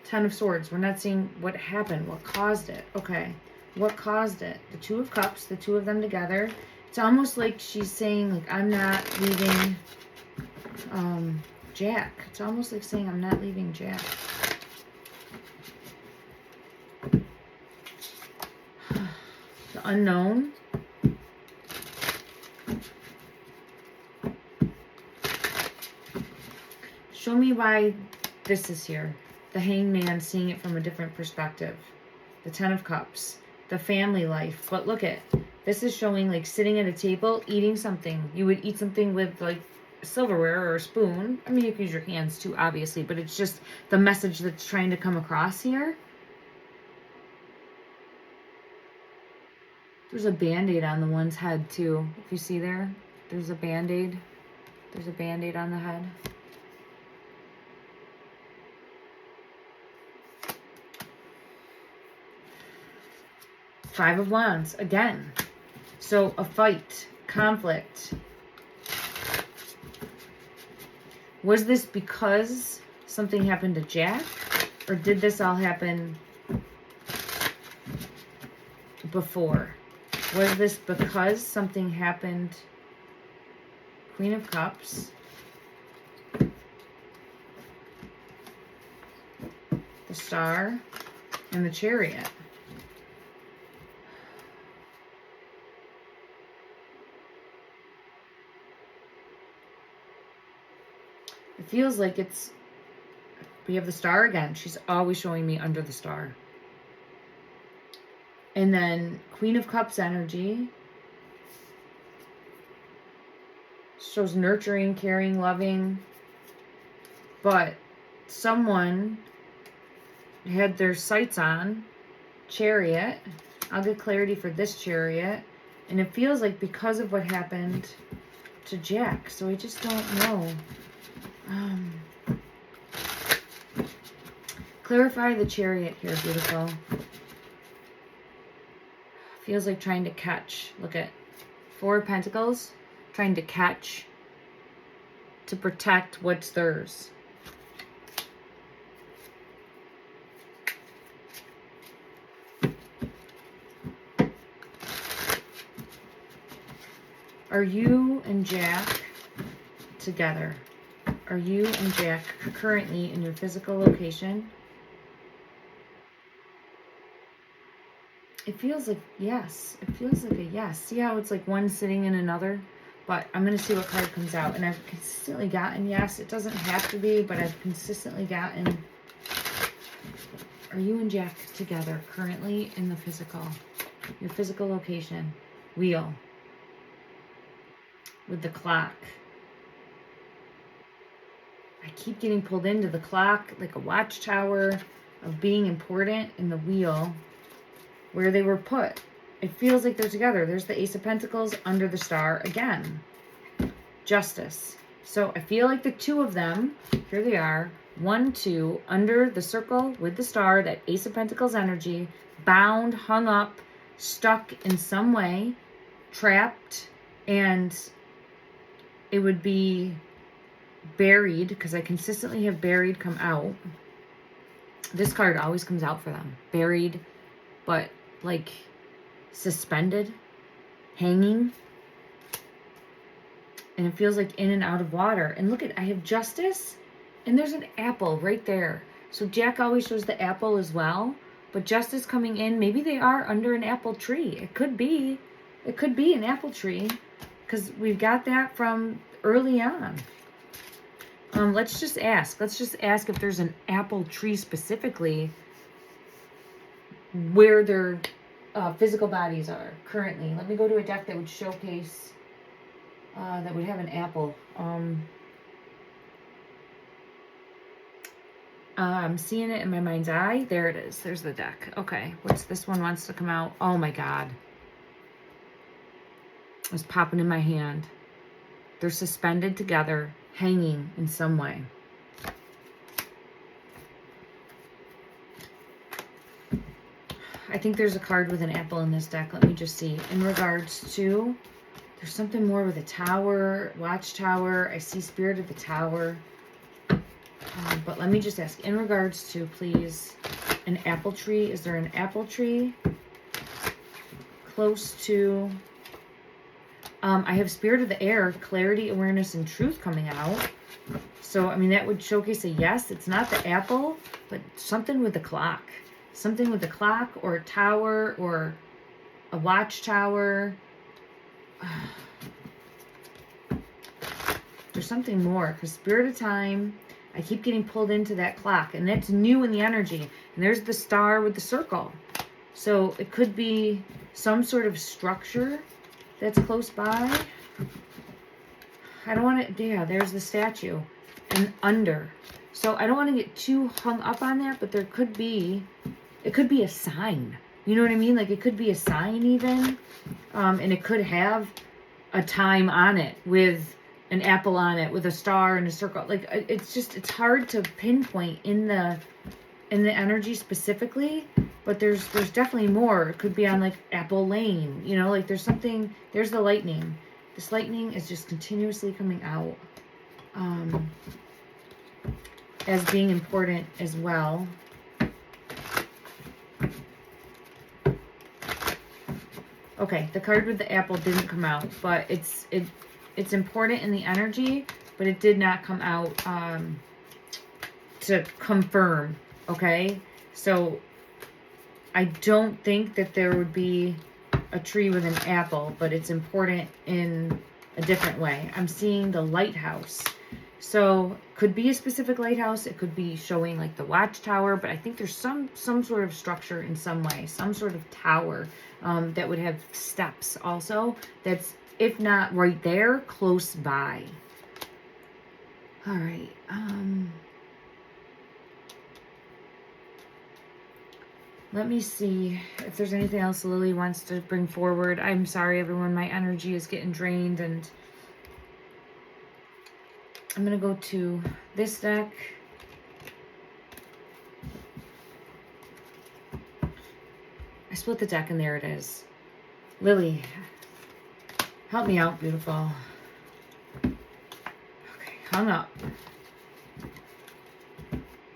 Speaker 1: Ten of Swords. We're not seeing what happened, what caused it. Okay, what caused it? The Two of Cups, the two of them together. It's almost like she's saying, like, I'm not leaving Jack. It's almost like saying I'm not leaving Jack. The Unknown. Show me why this is here. The Hanged Man, seeing it from a different perspective. The Ten of Cups. The family life. But look at, this is showing like sitting at a table, eating something. You would eat something with like silverware or a spoon. I mean, you can use your hands too, obviously, but it's just the message that's trying to come across here. There's a Band-Aid on the one's head too. If you see there, there's a Band-Aid. There's a Band-Aid on the head. Five of Wands, again. So a fight, conflict. Was this because something happened to Jack? Or did this all happen before? Was this because something happened? Queen of Cups. The Star. And the Chariot. It feels like it's... We have the Star again. She's always showing me under the Star. And then Queen of Cups energy shows nurturing, caring, loving. But someone had their sights on Chariot. I'll get clarity for this Chariot. And it feels like because of what happened to Jack. So I just don't know. Clarify the Chariot here, beautiful. Feels like trying to catch. Look at Four of Pentacles. Trying to catch. To protect what's theirs. Are you and Jack together? Are you and Jack currently in your physical location? It feels like yes. It feels like a yes. See how it's like one sitting in another? But I'm going to see what card comes out. And I've consistently gotten yes. It doesn't have to be, but I've consistently gotten... Are you and Jack together currently in the physical? Your physical location. Wheel. With the clock. I keep getting pulled into the clock, like a watchtower of being important in the wheel. Where they were put. It feels like they're together. There's the Ace of Pentacles under the Star again. Justice. So I feel like the two of them, here they are, 1, 2, under the circle with the Star, that Ace of Pentacles energy, bound, hung up, stuck in some way, trapped, and it would be buried, because I consistently have buried come out. This card always comes out for them. Buried, but like suspended, hanging, and it feels like in and out of water. And look at, I have Justice, and there's an apple right there. So Jack always shows the apple as well, but Justice coming in, maybe they are under an apple tree. It could be an apple tree, because we've got that from early on. Let's just ask if there's an apple tree specifically where their physical bodies are currently. Let me go to a deck that would showcase, that would have an apple. I'm seeing it in my mind's eye. There it is. There's the deck. Okay, what's this one wants to come out? Oh my God. It was popping in my hand. They're suspended together, hanging in some way. I think there's a card with an apple in this deck. Let me just see. In regards to, there's something more with a tower, watchtower. I see Spirit of the Tower. But let me just ask, in regards to, please, an apple tree. Is there an apple tree close to... I have Spirit of the Air, clarity, awareness, and truth coming out. So, I mean, that would showcase a yes. It's not the apple, but something with the clock. Something with the clock, or a tower, or a watchtower. There's something more, because Spirit of Time, I keep getting pulled into that clock, and that's new in the energy. And there's the star with the circle. So it could be some sort of structure that's close by. I don't want to, yeah, there's the statue and under. So I don't want to get too hung up on that, but it could be a sign. You know what I mean? Like it could be a sign even. And it could have a time on it with an apple on it with a star and a circle. Like it's hard to pinpoint in the energy specifically, but there's definitely more. It could be on like Apple Lane, you know, like there's something. There's the lightning. This lightning is just continuously coming out as being important as well. Okay, the card with the apple didn't come out, but it's important in the energy, but it did not come out to confirm. Okay, so I don't think that there would be a tree with an apple, but it's important in a different way. I'm seeing the lighthouse. So could be a specific lighthouse. It could be showing like the watchtower, but I think there's some sort of structure in some way, some sort of tower that would have steps also. That's, if not right there, close by. All right. Let me see if there's anything else Lily wants to bring forward. I'm sorry, everyone. My energy is getting drained, and I'm going to go to this deck. I split the deck, and there it is. Lily, help me out, beautiful. Okay, hung up.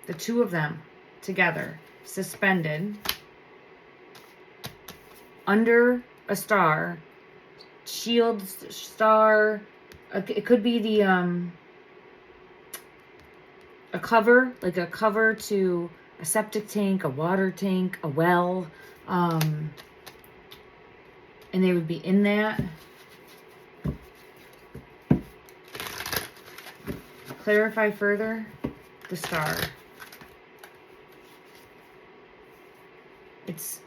Speaker 1: The two of them together, suspended under a star, shield star. It could be the a cover, like a cover to a septic tank, a water tank, a well, and they would be in that. Clarify further the star.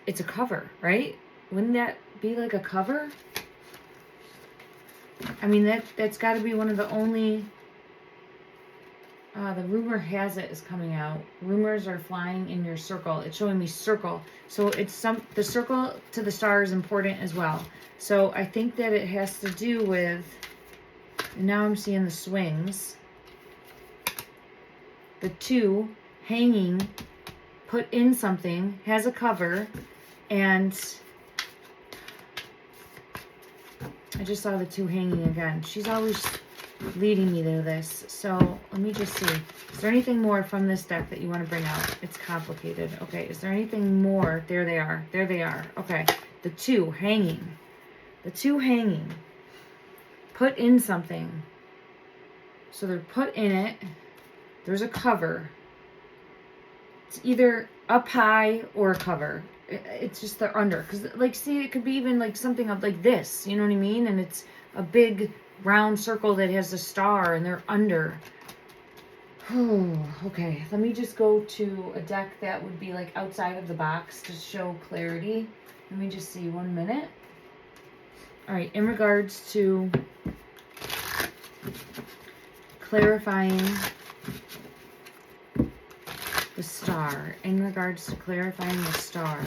Speaker 1: It's a cover, right? Wouldn't that be like a cover? I mean, that's got to be one of the only. The rumor has it is coming out. Rumors are flying in your circle. It's showing me circle. So it's the circle to the star is important as well. So I think that it has to do with, and now I'm seeing the swings. The two hanging, put in something, has a cover, and I just saw the two hanging again. She's always leading me to this. So let me just see. Is there anything more from this deck that you want to bring out? It's complicated. Okay, is there anything more? There they are. There they are. Okay, the two hanging. The two hanging. Put in something. So they're put in it. There's a cover. It's either up high or a cover. It's just they're under. Because, like, see, it could be even, like, something of, like, this. You know what I mean? And it's a big round circle that has a star, and they're under. Oh, okay. Let me just go to a deck that would be, like, outside of the box to show clarity. Let me just see. 1 minute. All right. In regards to clarifying the star. In regards to clarifying the star.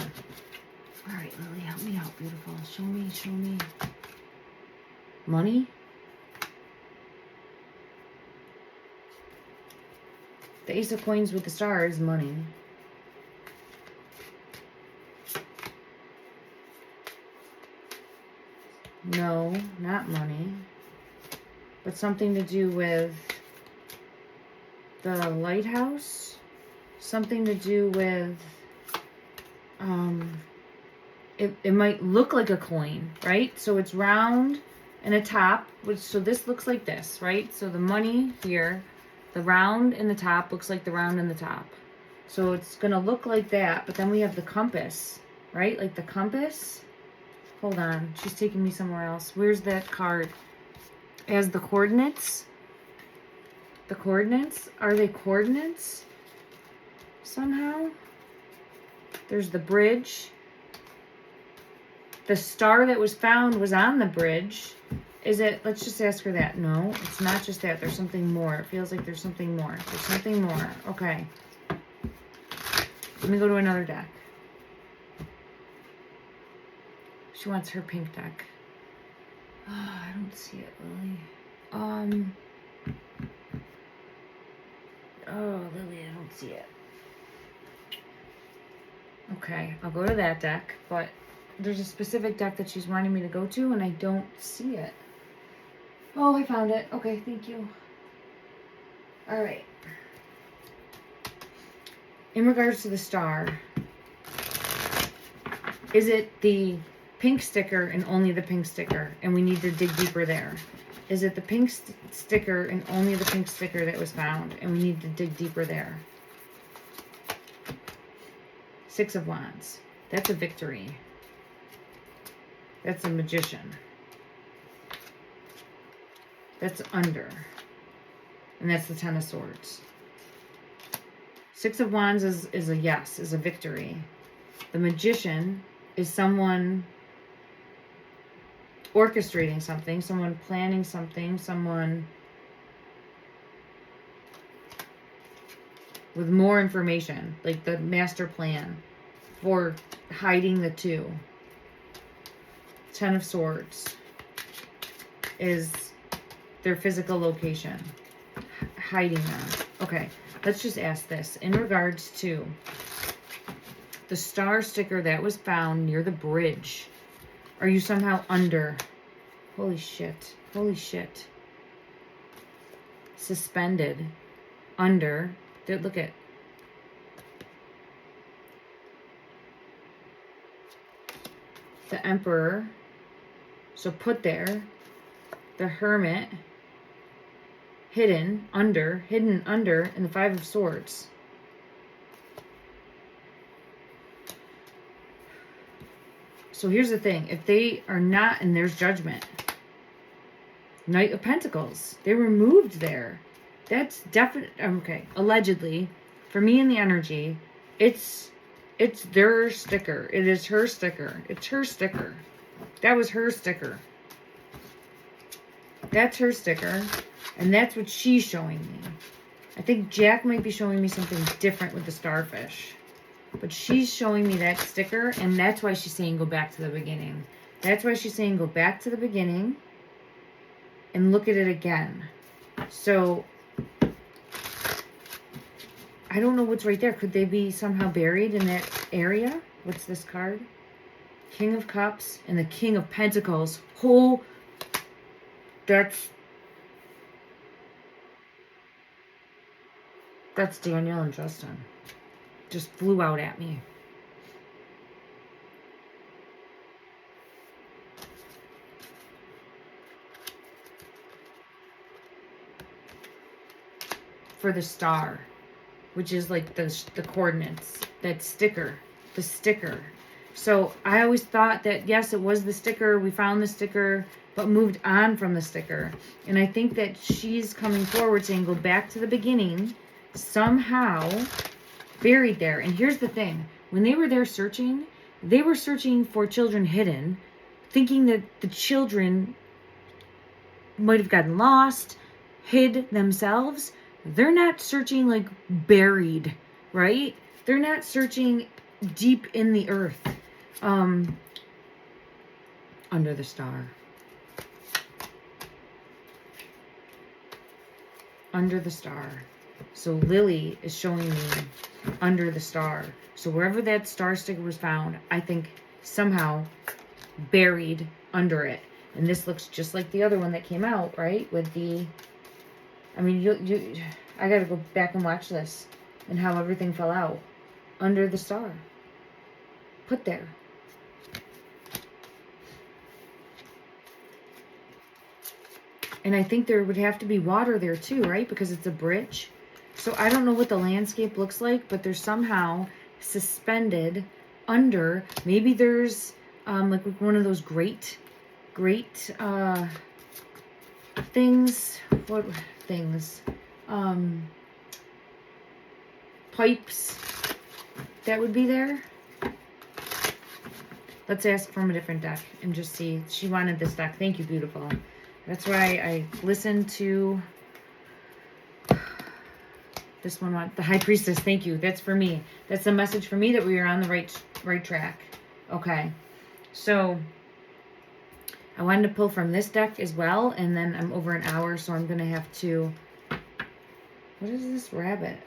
Speaker 1: All right, Lily, help me out, beautiful. Show me, show me. Money? The Ace of Coins with the star is money. No, not money. But something to do with the lighthouse. Something to do with, it might look like a coin, right? So it's round and a top, so this looks like this, right? So the money here, the round in the top looks like the round in the top. So it's going to look like that, but then we have the compass, right? Like the compass. Hold on, she's taking me somewhere else. Where's that card? As the coordinates. The coordinates? Are they coordinates? Somehow? There's the bridge. The star that was found was on the bridge. Is it? Let's just ask her that. No, it's not just that. There's something more. It feels like there's something more. There's something more. Okay. Let me go to another deck. She wants her pink deck. Oh, I don't see it, Lily. Oh, Lily, I don't see it. Okay, I'll go to that deck, but there's a specific deck that she's wanting me to go to, and I don't see it. Oh, I found it. Okay, thank you. All right. In regards to the star, is it the pink sticker and only the pink sticker, and we need to dig deeper there? Is it the pink sticker and only the pink sticker that was found, and we need to dig deeper there? Six of Wands. That's a victory. That's a magician. That's under. And that's the Ten of Swords. Six of Wands is a yes, is a victory. The magician is someone orchestrating something, someone planning something, someone with more information, like the master plan for hiding the two. Ten of Swords is their physical location, hiding them. Okay, let's just ask this. In regards to the star sticker that was found near the bridge, are you somehow under? Holy shit. Holy shit. Suspended. Under. Look at. The Emperor. So put there. The Hermit. Hidden under, and the Five of Swords. So here's the thing. If they are not, and there's Judgment. Knight of Pentacles. They were moved there. That's definite. Okay. Allegedly, for me in the energy, it's their sticker. It is her sticker. It's her sticker. That was her sticker. That's her sticker. And that's what she's showing me. I think Jack might be showing me something different with the starfish. But she's showing me that sticker, and that's why she's saying go back to the beginning. That's why she's saying go back to the beginning and look at it again. So, I don't know what's right there. Could they be somehow buried in that area? What's this card? King of Cups and the King of Pentacles. Oh, that's Danielle and Justin. Just flew out at me. For the star, which is like the coordinates, that sticker, the sticker. So I always thought that, yes, it was the sticker. We found the sticker, but moved on from the sticker. And I think that she's coming forward saying go back to the beginning, somehow buried there. And here's the thing. When they were there searching, they were searching for children hidden, thinking that the children might have gotten lost, hid themselves. They're not searching like buried, right? They're not searching deep in the earth. Under the star. Under the star. So Lily is showing me under the star. So wherever that star sticker was found, I think somehow buried under it. And this looks just like the other one that came out, right? With the, I mean, I gotta go back and watch this and how everything fell out. Under the star. Put there. And I think there would have to be water there too, right? Because it's a bridge. So I don't know what the landscape looks like, but there's somehow suspended under. Maybe there's like one of those great things. What things? pipes that would be there. Let's ask from a different deck and just see. She wanted this deck. Thank you, beautiful. That's why I listened to this one. The High Priestess. Thank you. That's for me. That's the message for me that we are on the right track. Okay. So I wanted to pull from this deck as well, and then I'm over an hour, so I'm going to have to... What is this rabbit?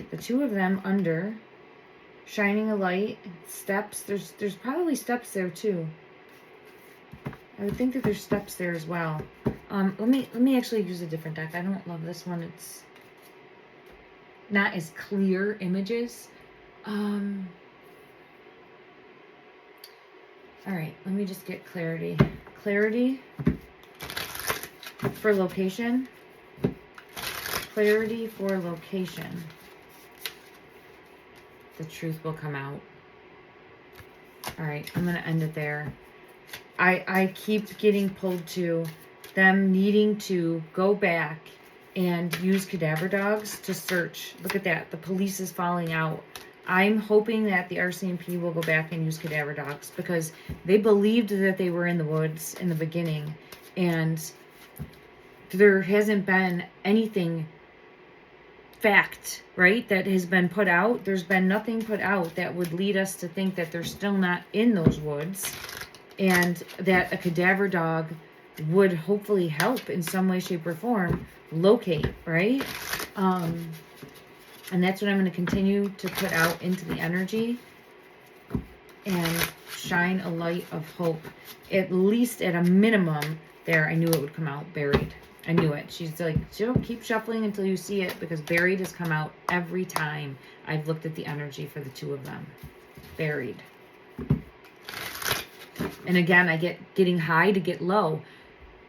Speaker 1: The two of them under, shining a light, steps. There's probably steps there too. I would think that there's steps there as well. Let me actually use a different deck. I don't love this one. It's not as clear images. All right, let me just get clarity. Clarity for location. Clarity for location. The truth will come out. All right, I'm going to end it there. I keep getting pulled to them needing to go back and use cadaver dogs to search. Look at that. The police is falling out. I'm hoping that the RCMP will go back and use cadaver dogs because they believed that they were in the woods in the beginning, and there hasn't been anything fact, right, that has been put out. There's been nothing put out that would lead us to think that they're still not in those woods, and that a cadaver dog would hopefully help in some way, shape, or form locate, right? And that's what I'm going to continue to put out into the energy and shine a light of hope. At least at a minimum there, I knew it would come out buried. I knew it. She's like, Jill, keep shuffling until you see it, because buried has come out every time I've looked at the energy for the two of them. Buried. And again, I get getting high to get low.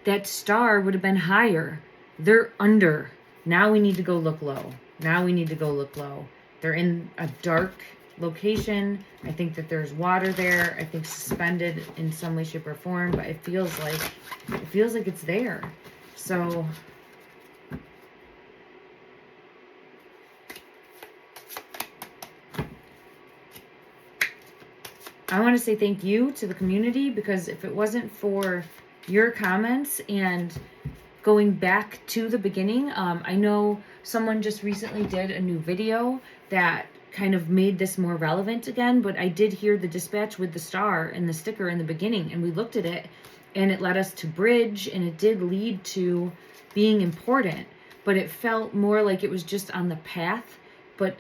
Speaker 1: That star would have been higher. They're under. Now we need to go look low. Now we need to go look low. They're in a dark location. I think that there's water there. I think suspended in some way, shape, or form, but it feels like it's there. So I want to say thank you to the community, because if it wasn't for your comments and going back to the beginning, I know someone just recently did a new video that kind of made this more relevant again, but I did hear the dispatch with the star and the sticker in the beginning, and we looked at it, and it led us to bridge, and it did lead to being important, but it felt more like it was just on the path. But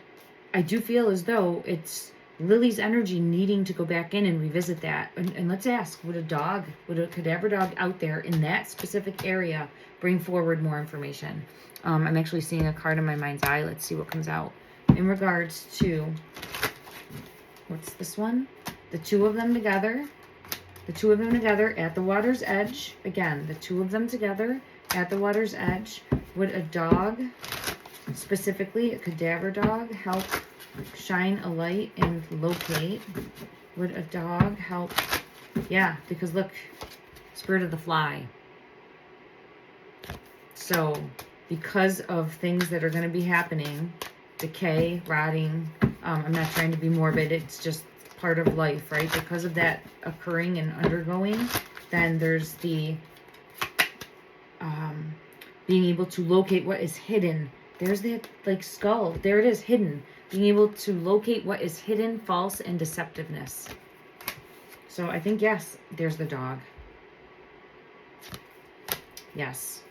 Speaker 1: I do feel as though it's Lily's energy needing to go back in and revisit that. And let's ask, would a cadaver dog out there in that specific area bring forward more information? I'm actually seeing a card in my mind's eye. Let's see what comes out in regards to, what's this one? The two of them together. The two of them together at the water's edge. Again, the two of them together at the water's edge. Would a dog, specifically a cadaver dog, help shine a light and locate? Would a dog help? Yeah, because look, spirit of the fly. So because of things that are going to be happening, decay, rotting, I'm not trying to be morbid, it's just part of life, right? Because of that occurring and undergoing, then there's the being able to locate what is hidden. There's that like skull, there it is, hidden. Being able to locate what is hidden, false, and deceptiveness. So I think, yes, there's the dog. Yes.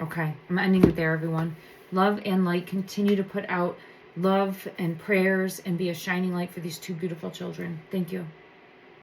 Speaker 1: Okay, I'm ending it there, everyone. Love and light. Continue to put out love and prayers and be a shining light for these two beautiful children. Thank you.